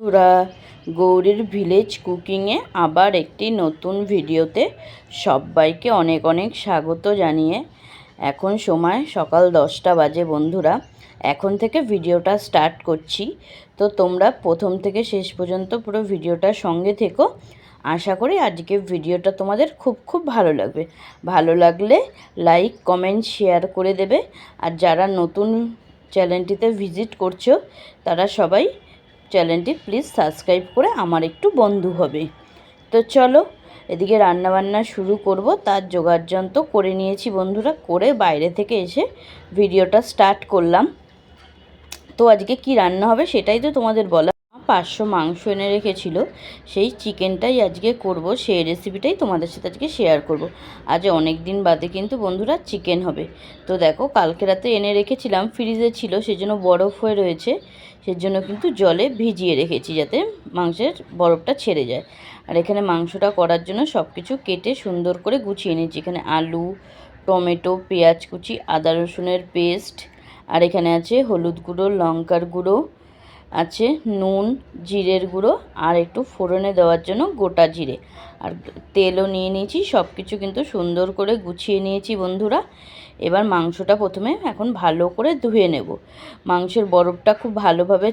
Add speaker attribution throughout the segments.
Speaker 1: পুরা গৌরীর ভিলেজ কুকিংয়ে আবার একটি নতুন ভিডিওতে সবাইকে অনেক অনেক স্বাগত জানিয়ে এখন সময় সকাল 10টা বাজে। বন্ধুরা, এখন থেকে ভিডিওটা স্টার্ট করছি, তো তোমরা প্রথম থেকে শেষ পর্যন্ত পুরো ভিডিওটার সঙ্গে থেকো। আশা করি আজকে ভিডিওটা তোমাদের খুব ভালো লাগবে। ভালো লাগলে লাইক কমেন্ট শেয়ার করে দেবে। আর যারা নতুন চ্যানেলটিতে ভিজিট করছো তারা সবাই চ্যানেলটি প্লিজ সাবস্ক্রাইব করে আমার একটু বন্ধু হবে। তো চলো এদিকে রান্নাবান্না শুরু করব। তার জোগাড়যন্ত্র করে নিয়েছি বন্ধুরা, করে বাইরে থেকে এসে ভিডিওটা স্টার্ট করলাম। তো আজকে কি রান্না হবে সেটাই তো তোমাদের বলা। 500 মাংস এনে রেখেছিল, সেই চিকেনটাই আজকে করব, সেই রেসিপিটাই তোমাদের সাথে আজকে শেয়ার করব। আজ অনেক দিন বাদে কিন্তু বন্ধুরা চিকেন হবে। তো দেখো, কালকে রাতে এনে রেখেছিলাম, ফ্রিজে ছিল, সেজন্য বরফ হয়ে রয়েছে, সেজন্য কিন্তু জলে ভিজিয়ে রেখেছি যাতে মাংসের বরফটা ছেড়ে যায়। আর এখানে মাংসটা করার জন্য সব কিছু কেটে সুন্দর করে গুছিয়ে নিয়েছি। এখানে আলু, টমেটো, পেঁয়াজ কুচি, আদা রসুনের পেস্ট, আর এখানে আছে হলুদ গুঁড়ো, লঙ্কার গুঁড়ো আছে, নুন, জিরের গুঁড়ো, আর একটু ফোড়নে দেওয়ার জন্য গোটা জিরে, আর তেলও নিয়ে নিয়েছি। সব কিছু কিন্তু সুন্দর করে গুছিয়ে নিয়েছি বন্ধুরা। এবার মাংসটা প্রথমে এখন ভালো করে ধুয়ে নেব। মাংসের বরফটা খুব ভালোভাবে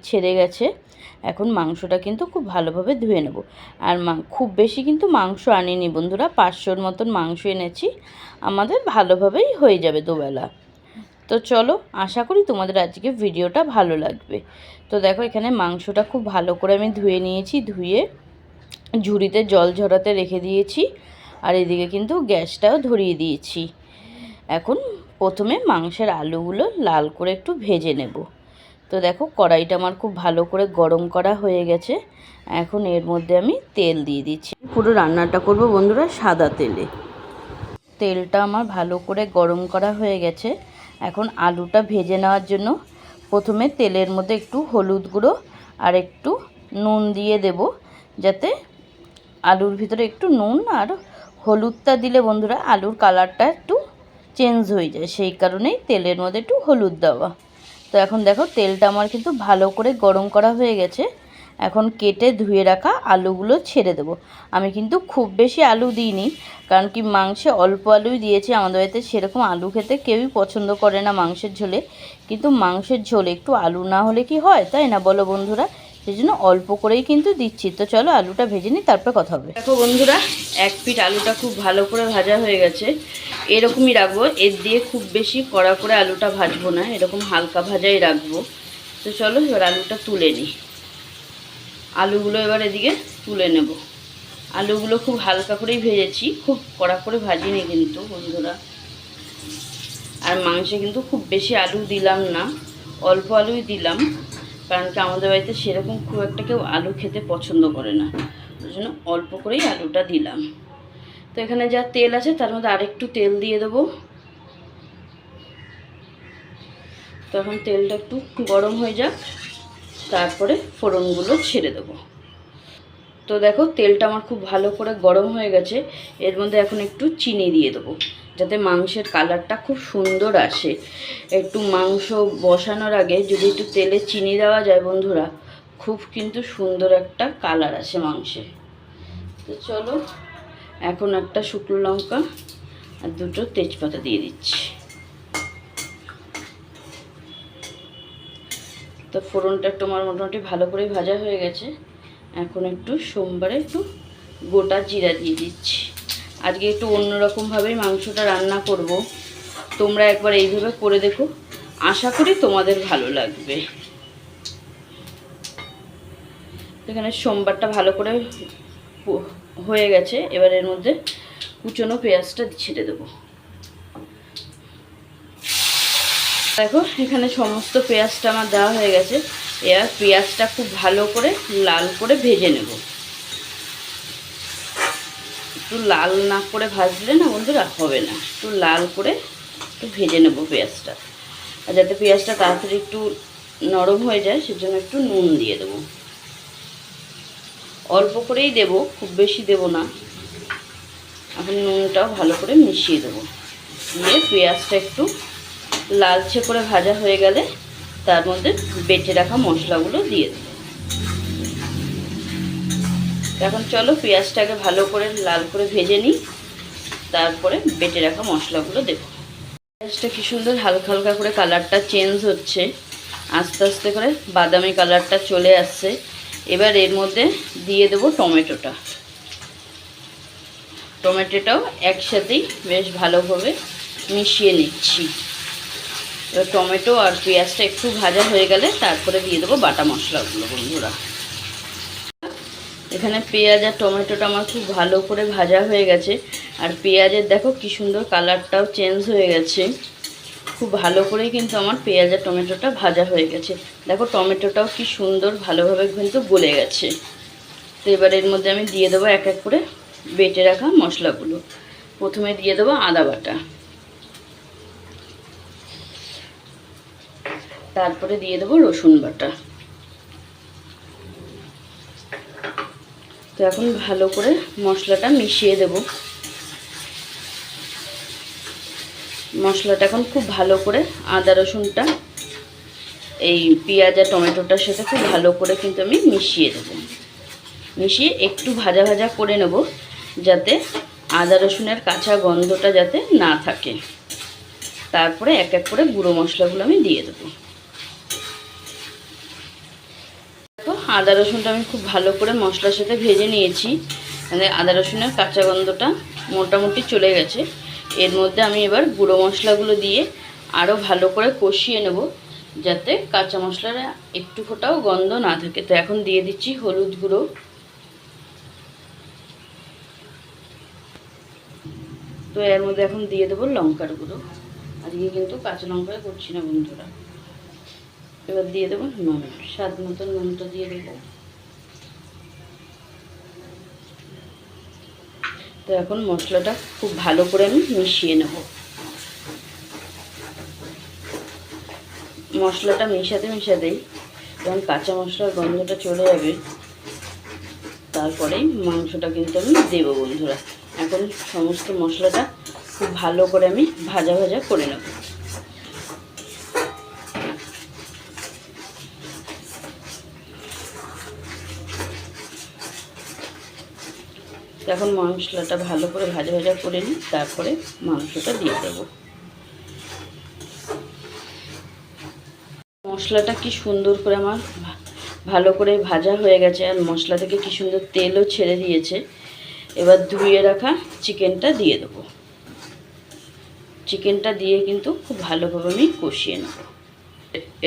Speaker 1: ছেড়ে গেছে। এখন মাংসটা কিন্তু খুব ভালোভাবে ধুয়ে নেব। আর খুব বেশি কিন্তু মাংস আনিনি বন্ধুরা, 500-র মতন মাংস এনেছি, আমাদের ভালোভাবেই হয়ে যাবে দুবেলা। তো চলো, আশা করি তোমাদের আজকে ভিডিওটা ভালো লাগবে। তো দেখো, এখানে মাংসটা খুব ভালো করে আমি ধুয়ে নিয়েছি, ধুয়ে ঝুড়িতে জল ঝরাতে রেখে দিয়েছি। আর এদিকে কিন্তু গ্যাসটাও ধরিয়ে দিয়েছি। এখন প্রথমে মাংসের আলুগুলো লাল করে একটু ভেজে নেব। তো দেখো, কড়াইটা আমার খুব ভালো করে গরম করা হয়ে গেছে। এখন এর মধ্যে আমি তেল দিয়ে দিচ্ছি। পুরো রান্নাটা করব বন্ধুরা সাদা তেলে। তেলটা আমার ভালো করে গরম করা হয়ে গেছে। এখন আলুটা ভেজে নেওয়ার জন্য প্রথমে তেলের মধ্যে একটু হলুদ গুঁড়ো আর একটু নুন দিয়ে দেব, যাতে আলুর ভিতরে একটু নুন আর হলুদটা দিলে বন্ধুরা আলুর কালারটা একটু চেঞ্জ হয়ে যায়, সেই কারণেই তেলের মধ্যে একটু হলুদ দেওয়া। তো এখন দেখো, তেলটা আমার কিন্তু ভালো করে গরম করা হয়ে গেছে। এখন কেটে ধুয়ে রাখা আলুগুলো ছেড়ে দেবো। আমি কিন্তু খুব বেশি আলু দিইনি, কারণ কি মাংসে অল্প আলুই দিয়েছি। আমাদের বাড়িতে সেরকম আলু খেতে কেউই পছন্দ করে না মাংসের ঝোলে, কিন্তু মাংসের ঝোলে একটু আলু না হলে কি হয়, তাই না বলো বন্ধুরা? সেই জন্য অল্প করেই কিন্তু দিচ্ছি। তো চলো আলুটা ভেজে নিই, তারপর কথা হবে। দেখো বন্ধুরা, এক পিঠ আলুটা খুব ভালো করে ভাজা হয়ে গেছে। এরকমই রাখবো, এর দিয়ে খুব বেশি কড়া করে আলুটা ভাজবো না, এরকম হালকা ভাজাই রাখবো। তো চলো এবার আলুটা তুলে নিই। আলুগুলো এবার এদিকে তুলে নেব। আলুগুলো খুব হালকা করেই ভেজেছি, খুব কড়া করে ভাজিনি কিন্তু বন্ধুরা। আর মাংসে কিন্তু খুব বেশি আলু দিলাম না, অল্প আলুই দিলাম, কারণ কি আমাদের বাড়িতে সেরকম খুব একটা কেউ আলু খেতে পছন্দ করে না, ওই জন্য অল্প করেই আলুটা দিলাম। তো এখানে যা তেল আছে তার মধ্যে আরেকটু তেল দিয়ে দেবো। তো এখন তেলটা একটু গরম হয়ে যাক, তারপরে ফোড়নগুলো ছেড়ে দেবো। তো দেখো, তেলটা আমার খুব ভালো করে গরম হয়ে গেছে। এর মধ্যে এখন একটু চিনি দিয়ে দেবো, যাতে মাংসের কালারটা খুব সুন্দর আসে। একটু মাংস বসানোর আগে যদি একটু তেলে চিনি দেওয়া যায় বন্ধুরা, খুব কিন্তু সুন্দর একটা কালার আসে মাংসে। তো চলো, এখন একটা শুকনো লঙ্কা আর দুটো তেজপাতা দিয়ে দিচ্ছি। তো ফোড়নটা একটু আমার মোটামুটি ভালো করে ভাজা হয়ে গেছে। এখন একটু সোমবারে একটু গোটা জিরা দিয়ে দিচ্ছি। আজকে একটু অন্যরকমভাবেই মাংসটা রান্না করব, তোমরা একবার এইভাবে করে দেখো, আশা করি তোমাদের ভালো লাগবে। এখানে সোমবারটা ভালো করে হয়ে গেছে। এবার এর মধ্যে কুচনো পেঁয়াজটা ছেড়ে দেবো। দেখো, এখানে সমস্ত পেঁয়াজটা আমার দেওয়া হয়ে গেছে। এবার পেঁয়াজটা খুব ভালো করে লাল করে ভেজে নেব। একটু লাল না করে ভাজলে না বন্ধুরা হবে না, একটু লাল করে একটু ভেজে নেব পেঁয়াজটা। আর যাতে পেঁয়াজটা তাড়াতাড়ি একটু নরম হয়ে যায়, সেজন্য একটু নুন দিয়ে দেবো। অল্প করেই দেব, খুব বেশি দেব না। এখন নুনটাও ভালো করে মিশিয়ে দেবো, দিয়ে পেঁয়াজটা একটু লালচে করে ভাজা হয়ে গেলে তার মধ্যে বেটে রাখা মশলাগুলো দিয়ে দেবো। এখন চলো পেঁয়াজটাকে ভালো করে লাল করে ভেজে নিই, তারপরে বেটে রাখা মশলাগুলো দেবো। পেঁয়াজটা কি সুন্দর হালকা হালকা করে কালারটা চেঞ্জ হচ্ছে, আস্তে আস্তে করে বাদামি কালারটা চলে আসছে। এবার এর মধ্যে দিয়ে দেবো টমেটোটা। টমেটোটাও একসাথেই বেশ ভালোভাবে মিশিয়ে নিচ্ছি। এবার টমেটো আর পেঁয়াজটা একটু ভাজা হয়ে গেলে তারপরে দিয়ে দেবো বাটা মশলাগুলো। বন্ধুরা, এখানে পেঁয়াজ আর টমেটোটা আমার খুব ভালো করে ভাজা হয়ে গেছে, আর পেঁয়াজের দেখো কি সুন্দর কালারটাও চেঞ্জ হয়ে গেছে। খুব ভালো করেই কিন্তু আমার পেঁয়াজ আর টমেটোটা ভাজা হয়ে গেছে। দেখো টমেটোটাও কি সুন্দর ভালোভাবে কিন্তু গলে গেছে। তো এবার এর মধ্যে আমি দিয়ে দেবো এক এক করে বেটে রাখা মশলাগুলো। প্রথমে দিয়ে দেবো আদা বাটা, তারপরে দিয়ে দেবো রসুন বাটা। তো এখন ভালো করে মশলাটা মিশিয়ে দেব। মশলাটা এখন খুব ভালো করে আদা রসুনটা এই পেঁয়াজ আর টমেটোটার সাথে খুব ভালো করে কিন্তু আমি মিশিয়ে দেব। মিশিয়ে একটু ভাজা ভাজা করে নেব, যাতে আদা রসুনের কাঁচা গন্ধটা যাতে না থাকে। তারপরে এক এক করে গুঁড়ো মশলাগুলো আমি দিয়ে দেবো। দেখো আদা রসুনটা আমি খুব ভালো করে মশলার সাথে ভেজে নিয়েছি, মানে আদা রসুনের কাঁচা গন্ধটা মোটামুটি চলে গেছে। এর মধ্যে আমি এবার গুঁড়ো মশলাগুলো দিয়ে আরও ভালো করে কষিয়ে নেব, যাতে কাঁচা মশলার একটু ফোটাও গন্ধ না থাকে। তো এখন দিয়ে দিচ্ছি হলুদ গুঁড়ো, তো এর মধ্যে এখন দিয়ে দেবো লঙ্কার গুঁড়ো। আজকে কিন্তু কাঁচা লঙ্কা করছি না বন্ধুরা। এবার দিয়ে দেবো নুন, স্বাদ মতো নুনটা দিয়ে দেবো। তো এখন মশলাটা খুব ভালো করে আমি মিশিয়ে নেব। মশলাটা মেশাতেই যখন কাঁচা মশলার গন্ধটা চলে যাবে, তারপরেই মাংসটা কিন্তু আমি দেবো। বন্ধুরা, এখন সমস্ত মশলাটা খুব ভালো করে আমি ভাজা ভাজা করে নেব। এখন মশলাটা ভালো করে ভাজা ভাজা করে নিই, তারপরে মাংসটা দিয়ে দেবো। মশলাটা কি সুন্দর করে আমার ভালো করে ভাজা হয়ে গেছে, আর মশলা থেকে কি সুন্দর তেলও ছেড়ে দিয়েছে। এবার ধুয়ে রাখা চিকেনটা দিয়ে দেবো। চিকেনটা দিয়ে কিন্তু খুব ভালোভাবে আমি কষিয়ে নেব।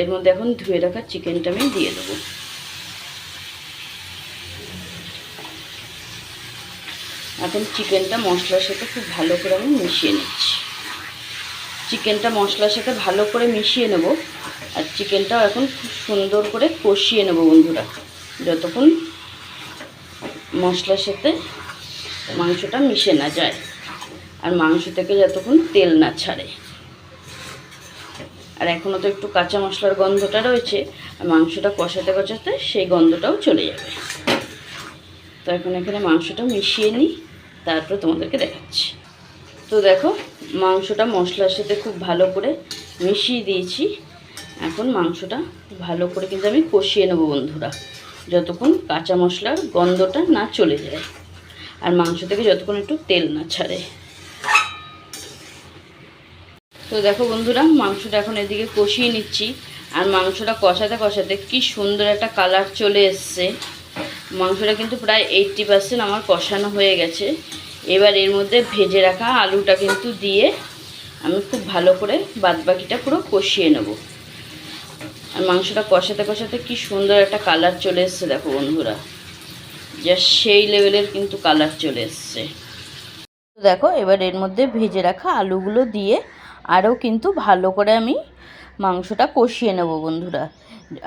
Speaker 1: এর মধ্যে এখন ধুয়ে রাখা চিকেনটা আমি দিয়ে দেবো। এখন চিকেনটা মশলার সাথে খুব ভালো করে আমি মিশিয়ে নিচ্ছি। চিকেনটা মশলার সাথে ভালো করে মিশিয়ে নেব, আর চিকেনটাও এখন খুব সুন্দর করে কষিয়ে নেব বন্ধুরা, যতক্ষণ মশলার সাথে মাংসটা মিশে না যায়, আর মাংস থেকে যতক্ষণ তেল না ছাড়ে। আর এখনও তো একটু কাঁচা মশলার গন্ধটা রয়েছে, আর মাংসটা কষাতে কষাতে সেই গন্ধটাও চলে যাবে। তো এখন এখানে মাংসটা মিশিয়ে নিই, তারপর তোমাদেরকে দেখাচ্ছি। তো দেখো মাংসটা মশলার সাথে খুব ভালো করে মিশিয়ে দিয়েছি। এখন মাংসটা ভালো করে কিন্তু আমি কষিয়ে নেব বন্ধুরা, যতক্ষণ কাঁচা মশলার গন্ধটা না চলে যায়, আর মাংস থেকে যতক্ষণ একটু তেল না ছাড়ে। তো দেখো বন্ধুরা, মাংসটা এখন এদিকে কষিয়ে নিচ্ছি, আর মাংসটা কষাতে কষাতে কি সুন্দর একটা কালার চলে এসছে। মাংসটা কিন্তু প্রায় 80% আমার কষানো হয়ে গেছে। এবার এর মধ্যে ভেজে রাখা আলুটা কিন্তু দিয়ে আমি খুব ভালো করে বাদবাকিটা পুরো কষিয়ে নেব। আর মাংসটা কষাতে কষাতে কি সুন্দর একটা কালার চলে এসছে দেখো বন্ধুরা, যা সেই লেভেলের কিন্তু কালার চলে এসছে। দেখো এবার এর মধ্যে ভেজে রাখা আলুগুলো দিয়ে আরও কিন্তু ভালো করে আমি মাংসটা কষিয়ে নেব বন্ধুরা।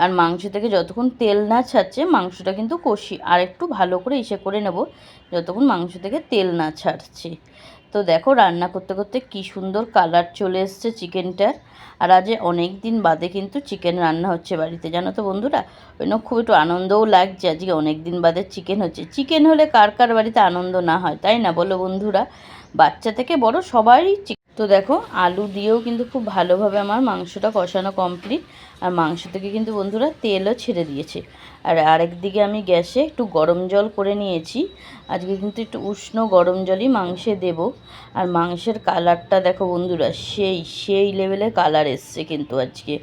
Speaker 1: আর মাংস থেকে যতক্ষণ তেল না ছাড়ছে মাংসটা কিন্তু আর একটু ভালো করে ইসে করে নেব, যতক্ষণ মাংস থেকে তেল না ছাড়ছে। তো দেখো রান্না করতে করতে কি সুন্দর কালার চলে এসছে চিকেনটার। আর আজ অনেক দিন বাদে কিন্তু চিকেন রান্না হচ্ছে বাড়িতে, জানো তো বন্ধুরা। ওই জন্য খুব একটু আনন্দও লাগছে, আজকে অনেক দিন বাদে চিকেন হচ্ছে। চিকেন হলে কার কার বাড়িতে আনন্দ না হয়, তাই না বলো বন্ধুরা। বাচ্চা থেকে বড় সবাই তো দেখো আলু দিয়েও কিন্তু খুব ভালোভাবে আমার মাংসটা কষানো কমপ্লিট। আর মাংস থেকে কিন্তু বন্ধুরা তেলও ছেড়ে দিয়েছে। আর আরেক দিকে আমি গ্যাসে একটু গরম জল করে নিয়েছি। আজকে কিন্তু একটু উষ্ণ গরম জলই মাংসে দেব। আর মাংসের কালারটা দেখো বন্ধুরা, সেই লেভেলে কালার এসছে কিন্তু আজকে।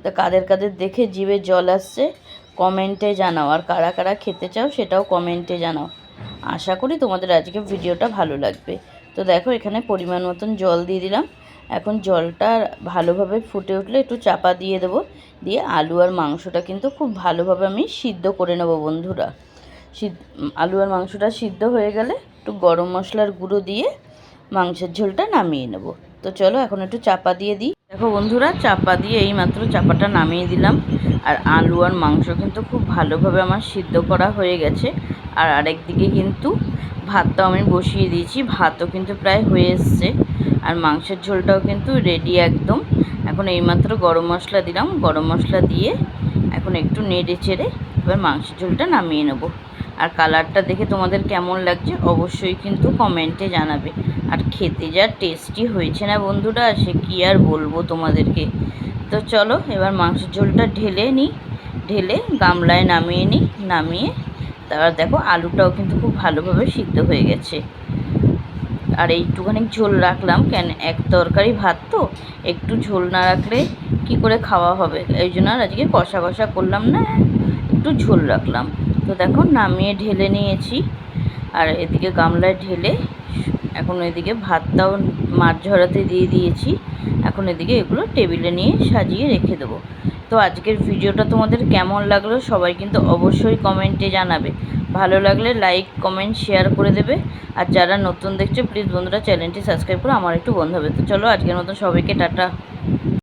Speaker 1: তা কাদের কাদের দেখে জিভে জল আসছে কমেন্টে জানাও। আর কারা কারা খেতে চাও সেটাও কমেন্টে জানাও। আশা করি তোমাদের আজকে ভিডিওটা ভালো লাগবে। তো দেখো এখানে পরিমাণ মতন জল দিয়ে দিলাম। এখন জলটা ভালোভাবে ফুটে উঠলে একটু চাপা দিয়ে দেবো। দিয়ে আলু আর মাংসটা কিন্তু খুব ভালোভাবে আমি সিদ্ধ করে নেব বন্ধুরা। আলু আর মাংসটা সিদ্ধ হয়ে গেলে একটু গরম মশলার গুঁড়ো দিয়ে মাংসের ঝোলটা নামিয়ে নেব। তো চলো এখন একটু চাপা দিয়ে দিই। দেখো বন্ধুরা চাপা দিয়ে এইমাত্র চাপাটা নামিয়ে দিলাম। আর আলু আর মাংস কিন্তু খুব ভালোভাবে আমার সিদ্ধ করা হয়ে গেছে। আর আরেক দিকে কিন্তু ভাতটাও আমি বসিয়ে দিয়েছি, ভাতও কিন্তু প্রায় হয়ে এসছে। আর মাংসের ঝোলটাও কিন্তু রেডি একদম। এখন এইমাত্র গরম মশলা দিলাম, গরম মশলা দিয়ে এখন একটু নেড়ে চেড়ে এবার মাংসের ঝোলটা নামিয়ে নেব। আর কালারটা দেখে তোমাদের কেমন লাগছে অবশ্যই কিন্তু কমেন্টে জানাবে। আর খেতে যা টেস্টি হয়েছে না বন্ধুরা, সে কী আর বলবো তোমাদেরকে। তো চলো এবার মাংসের ঝোলটা ঢেলে গামলায় নামিয়ে নিই। নামিয়ে তারপর দেখো আলুটাও কিন্তু খুব ভালোভাবে সিদ্ধ হয়ে গেছে। আর একটুখানি ঝোল রাখলাম, কেন এক তরকারি ভাত তো একটু ঝোল না রাখলে কি করে খাওয়া হবে, এই জন্য আর আজকে কষা কষা করলাম না, একটু ঝোল রাখলাম। তো দেখো নামিয়ে ঢেলে নিয়েছি। আর এদিকে গামলায় ঢেলে এখন এদিকে ভাতটাও মাছ ঝরাতে দিয়ে দিয়েছি। এখন এদিকে এগুলো টেবিলে নিয়ে সাজিয়ে রেখে দেবো। তো আজকের ভিডিওটা তোমাদের কেমন লাগলো সবাই কিন্তু অবশ্যই কমেন্টে জানাবে। ভালো লাগলে লাইক কমেন্ট শেয়ার করে দেবে। আর যারা নতুন দেখছো প্লিজ বন্ধুরা চ্যানেলটি সাবস্ক্রাইব করে আমার একটু বন্ধু হবে। তো চলো আজকের মতন সবাইকে টাটা।